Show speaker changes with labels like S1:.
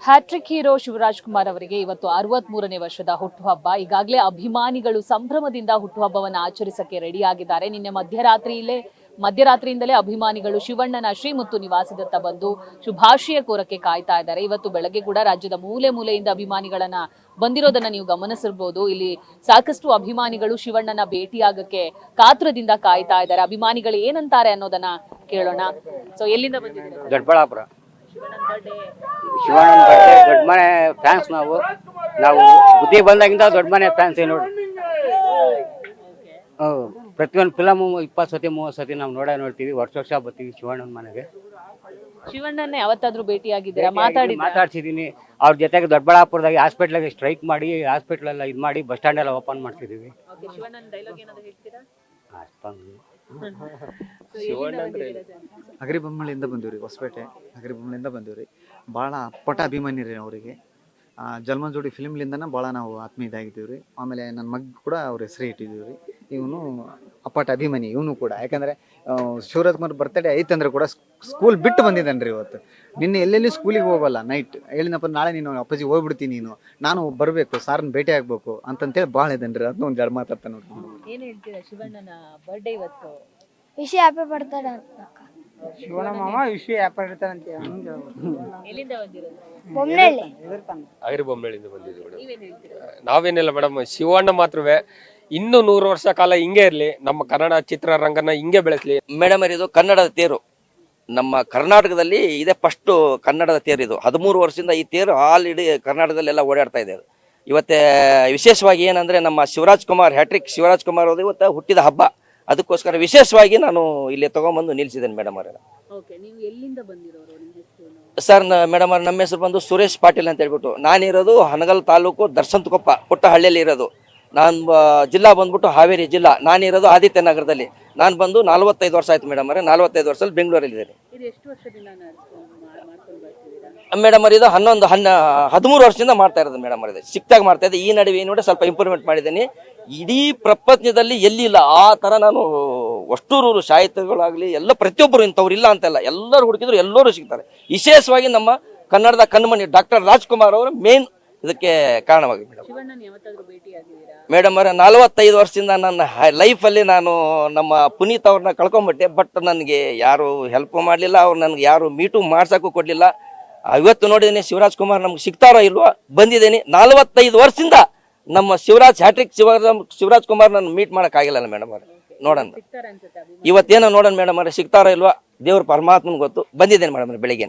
S1: Hat trick hero Shivraj Kumar ಅವರಿಗೆ ಇವತ್ತು 63ನೇ ವರ್ಷದ ಹುಟ್ಟುಹಬ್ಬ. ಈಗಾಗಲೇ ಅಭಿಮಾನಿಗಳು ಸಂಭ್ರಮದಿಂದ ಹುಟ್ಟುಹಬ್ಬವನ್ನು ಆಚರಿಸಕ್ಕೆ ರೆಡಿ ಆಗಿದ್ದಾರೆ. ನಿನ್ನೆ ಮಧ್ಯರಾತ್ರಿಯಿಂದಲೇ ಅಭಿಮಾನಿಗಳು ಶಿವಣ್ಣನ ಶ್ರೀಮುತ್ತು ನಿವಾಸದತ್ತ ಬಂದು ಶುಭಾಶಯ ಕೋರಕ್ಕೆ ಕಾಯ್ತಾ ಇದ್ದಾರೆ. ಇವತ್ತು ಬೆಳಗ್ಗೆ ಕೂಡ ರಾಜ್ಯದ ಮೂಲೆ ಮೂಲೆಯಿಂದ ಅಭಿಮಾನಿಗಳನ್ನ ಬಂದಿರೋದನ್ನ ನೀವು ಗಮನಿಸಿರ್ಬೋದು. ಇಲ್ಲಿ ಸಾಕಷ್ಟು ಅಭಿಮಾನಿಗಳು ಶಿವಣ್ಣನ ಭೇಟಿಯಾಗಕ್ಕೆ ಕಾತುರದಿಂದ ಕಾಯ್ತಾ ಇದ್ದಾರೆ. ಅಭಿಮಾನಿಗಳು ಏನಂತಾರೆ ಅನ್ನೋದನ್ನ ಕೇಳೋಣ. ಸೊ ಎಲ್ಲಿಂದ ಬಂದಿದ್ದೀರಾ?
S2: ದೊಡ್ಡಬಳ್ಳಾಪುರ. ಶಿವಣ್ಣನ ದೊಡ್ಡ ಮನೆ ಫ್ಯಾನ್ಸ್ ನಾವು ಬುದ್ಧಿ ಬಂದಾಗಿಂದ ದೊಡ್ಡ ಮನೆ ಫ್ಯಾನ್ಸ್ ನೋಡಿ. ಪ್ರತಿಯೊಂದು ಫಿಲಮ್ 20 ಸತಿ 30 ಸತಿ ನಾವು ನೋಡ್ತೀವಿ. ವರ್ಷ ಬರ್ತೀವಿ ಶಿವಣ್ಣನ ಮನೆಗೆ.
S1: ಶಿವಣ್ಣನ ಯಾವತ್ತಾದ್ರೂ ಭೇಟಿಯಾಗಿದ್ದೀರಾ?
S2: ಮಾತಾಡ್ಸಿದೀನಿ. ಅವ್ರ ಜೊತೆಗೆ ದೊಡ್ಡಬಳ್ಳಾಪುರದಾಗ ಹಾಸ್ಪಿಟ್ಲಾಗ ಸ್ಟ್ರೈಕ್ ಮಾಡಿ ಹಾಸ್ಪಿಟ್ಲ್ ಎಲ್ಲ ಇದು ಮಾಡಿ ಬಸ್ ಸ್ಟ್ಯಾಂಡ್ ಎಲ್ಲ ಓಪನ್ ಮಾಡ್ತಿದೀವಿ.
S3: ಹಗರಿಬೊಮ್ಮಳಿಂದ ಬಂದಿವ್ರಿ, ಹೊಸಪೇಟೆ ಹಗರಿಬೊಮ್ಮಳಿಂದ ಬಂದಿವ್ರಿ. ಭಾಳ ಅಪ್ಪಟ ಅಭಿಮಾನಿ ರೀ ಅವರಿಗೆ. ಜಲ್ಮನ್ ಜೋಡಿ ಫಿಲ್ಮ್ಲಿಂದನೇ ಭಾಳ ನಾವು ಆತ್ಮೀಯ ಇದಾಗಿದ್ದೀವಿ. ಆಮೇಲೆ ನನ್ನ ಮಗ ಕೂಡ ಅವ್ರ ಹೆಸರು ಇಟ್ಟಿದ್ದೀವಿ ರೀ. ಇವನು ಅಪ್ಪಟ ಅಭಿಮಾನಿ ಇವನು ಕೂಡ. ಯಾಕಂದರೆ ಶಿವರಾಜ್ ಕುಮಾರ್ ಬರ್ತಡೇ ಐತಂದ್ರೆ ಕೂಡ ಸ್ಕೂಲ್ ಬಿಟ್ಟು ಬಂದಿದ್ದಾನೆ ರೀ ಇವತ್ತು. ನಿನ್ನೆ ಎಲ್ಲೆಲ್ಲಿ ಸ್ಕೂಲಿಗೆ ಹೋಗಲ್ಲ, ನೈಟ್ ಹೇಳಿನಪ್ಪ ನಾಳೆ ನೀನು ಅಪ್ಪಾಜಿ ಹೋಗ್ಬಿಡ್ತೀನಿ, ನಾನು ಬರಬೇಕು, ಸಾರನ್ನ ಭೇಟಿ ಆಗ್ಬೇಕು ಅಂತಂತೇಳಿ ಭಾಳ ಇದ್ದಾನೆ ರೀ. ಅದನ್ನ ಒಂದು ಜಡ ಮಾತಾಡ್ತಾನೆ ನೋಡಿ.
S1: ಏನು ಹೇಳ್ತೀರಾ? ಶಿವಣ್ಣನ ಬರ್ಡೇ ಇವತ್ತು.
S4: ವಿಷಯ ಹ್ಯಾಪಿ ಬರ್ತಾನೆ
S5: ಶಿವಣ್ಣ ಮಾಮ ವಿಷಯ ವ್ಯಾಪಾರ ಇರ್ತಾರಂತೆ.
S1: ಎಲ್ಲಿಂದ ಬಂದಿರೋದು?
S4: ಬೊಮ್ಮನಹಳ್ಳಿ.
S6: ಹಗರಿಬೊಮ್ಮನಹಳ್ಳಿಯಿಂದ ಬಂದಿದ್ದೀವಿ. ನಾವೇನಿಲ್ಲ ಮೇಡಮ್, ಶಿವಣ್ಣ ಮಾತ್ರವೇ ಇನ್ನು 100 ವರ್ಷ ಕಾಲ ಹಿಂಗೆ ಇರಲಿ, ನಮ್ಮ ಕನ್ನಡ ಚಿತ್ರರಂಗನ ಹಿಂಗೆ ಬೆಳೆಸಲಿ.
S7: ಮೇಡಮ್ ಇದು ಕನ್ನಡದ ತೇರು. ನಮ್ಮ ಕರ್ನಾಟಕದಲ್ಲಿ ಇದೇ ಫಸ್ಟ್ ಕನ್ನಡದ ತೇರು ಇದು. 13 ವರ್ಷದಿಂದ ಈ ತೇರು ಆಲ್ ಇಡೀ ಕರ್ನಾಟಕದಲ್ಲೆಲ್ಲ ಓಡಾಡ್ತಾ ಇದೆ. ಇವತ್ತೇ ವಿಶೇಷವಾಗಿ ಏನಂದ್ರೆ ನಮ್ಮ ಶಿವರಾಜ್ ಕುಮಾರ್ ಹ್ಯಾಟ್ರಿಕ್ ಶಿವರಾಜ್ ಕುಮಾರ್ ಅವರು ಇವತ್ತು ಹುಟ್ಟಿದ ಹಬ್ಬ. ಅದಕ್ಕೋಸ್ಕರ ವಿಶೇಷವಾಗಿ ನಾನು ಇಲ್ಲಿ ತಗೊಂಡ್ಬಂದು ನಿಲ್ಸಿದ್ದೇನೆ ಮೇಡಮ್ ಅವರ. ಸರ್ ಮೇಡಮ್ ಅವ್ರ ನಮ್ಮ ಹೆಸರು ಬಂದು ಸುರೇಶ್ ಪಾಟೀಲ್ ಅಂತ ಹೇಳ್ಬಿಟ್ಟು. ನಾನಿರೋದು ಹನಗಲ್ ತಾಲೂಕು ದರ್ಶಂತಕೊಪ್ಪ ಪುಟ್ಟಹಳ್ಳಿಯಲ್ಲಿ ಇರೋದು. ನಾನು ಜಿಲ್ಲಾ ಬಂದ್ಬಿಟ್ಟು ಹಾವೇರಿ ಜಿಲ್ಲಾ. ನಾನಿರೋದು ಆದಿತ್ಯ ನಗರದಲ್ಲಿ. ನಾನು ಬಂದು 45 ವರ್ಷ ಆಯ್ತು ಮೇಡಮ್ ಅವರೇ. 45 ವರ್ಷದಲ್ಲಿ ಬೆಂಗಳೂರಲ್ಲಿ ಇದ್ದೇನೆ ಮೇಡಮ್ ಅವ್ರ. ಇದು 13 ವರ್ಷದಿಂದ ಮಾಡ್ತಾ ಇರೋದು ಮೇಡಮ್ ಅವ್ರ. ಸಿಕ್ತಾಗಿ ಮಾಡ್ತಾ ಇದ್ದೆ. ಈ ನಡುವೆ ನೋಡಿ ಸ್ವಲ್ಪ ಇಂಪ್ರೂವ್ಮೆಂಟ್ ಮಾಡಿದ್ದೀನಿ. ಇಡೀ ಪ್ರಪಂಚದಲ್ಲಿ ಎಲ್ಲಿಲ್ಲ ಆ ಥರ ನಾನು ಅಷ್ಟೂರು ಸಾಹಿತ್ಯಗಳಾಗಲಿ ಎಲ್ಲ ಪ್ರತಿಯೊಬ್ಬರು ಇಂಥವ್ರು ಇಲ್ಲ ಅಂತೆಲ್ಲ ಎಲ್ಲರೂ ಹುಡುಕಿದ್ರು ಎಲ್ಲರೂ ಸಿಗ್ತಾರೆ. ವಿಶೇಷವಾಗಿ ನಮ್ಮ ಕನ್ನಡದ ಕಣ್ಮಣಿ ಡಾಕ್ಟರ್ ರಾಜ್ಕುಮಾರ್ ಅವರು ಮೇನ್ ಇದಕ್ಕೆ ಕಾರಣವಾಗಿ ಮೇಡಮ್ ಅವರ 45 ವರ್ಷದಿಂದ ನನ್ನ ಲೈಫಲ್ಲಿ ನಾನು ನಮ್ಮ ಪುನೀತ್ ಅವ್ರನ್ನ ಕಳ್ಕೊಂಡ್ಬಿಟ್ಟೆ. ಬಟ್ ನನಗೆ ಯಾರು ಹೆಲ್ಪ್ ಮಾಡಲಿಲ್ಲ, ಅವ್ರು ನನಗೆ ಯಾರು ಮೀಟು ಮಾಡ್ಸೋಕ್ಕೂ ಕೊಡಲಿಲ್ಲ. ಇವತ್ತು ನೋಡಿದ್ದೀನಿ ಶಿವರಾಜ್ ಕುಮಾರ್ ನಮ್ಗೆ ಸಿಗ್ತಾರೋ ಇಲ್ವೋ ಬಂದಿದ್ದೀನಿ. 45 ವರ್ಷದಿಂದ ನಮ್ಮ ಹ್ಯಾಟ್ರಿಕ್ ಶಿವರಾಜ್ ಕುಮಾರ್ ನಾನು ಮೀಟ್ ಮಾಡೋಕ್ಕಾಗಿಲ್ಲ ಮೇಡಮ್ ಅವ್ರೆ. ನೋಡೋಣ ಇವತ್ತೇನೋ ನೋಡೋಣ ಮೇಡಮ್ ಅವ್ರೆ, ಸಿಗ್ತಾರೋ ಇಲ್ವಾ ದೇವ್ರ ಪರಮಾತ್ಮನ್ ಗೊತ್ತು. ಬಂದಿದ್ದೇನೆ ಮೇಡಮ್ ಅವ್ರೆ ಬೆಳಿಗ್ಗೆ.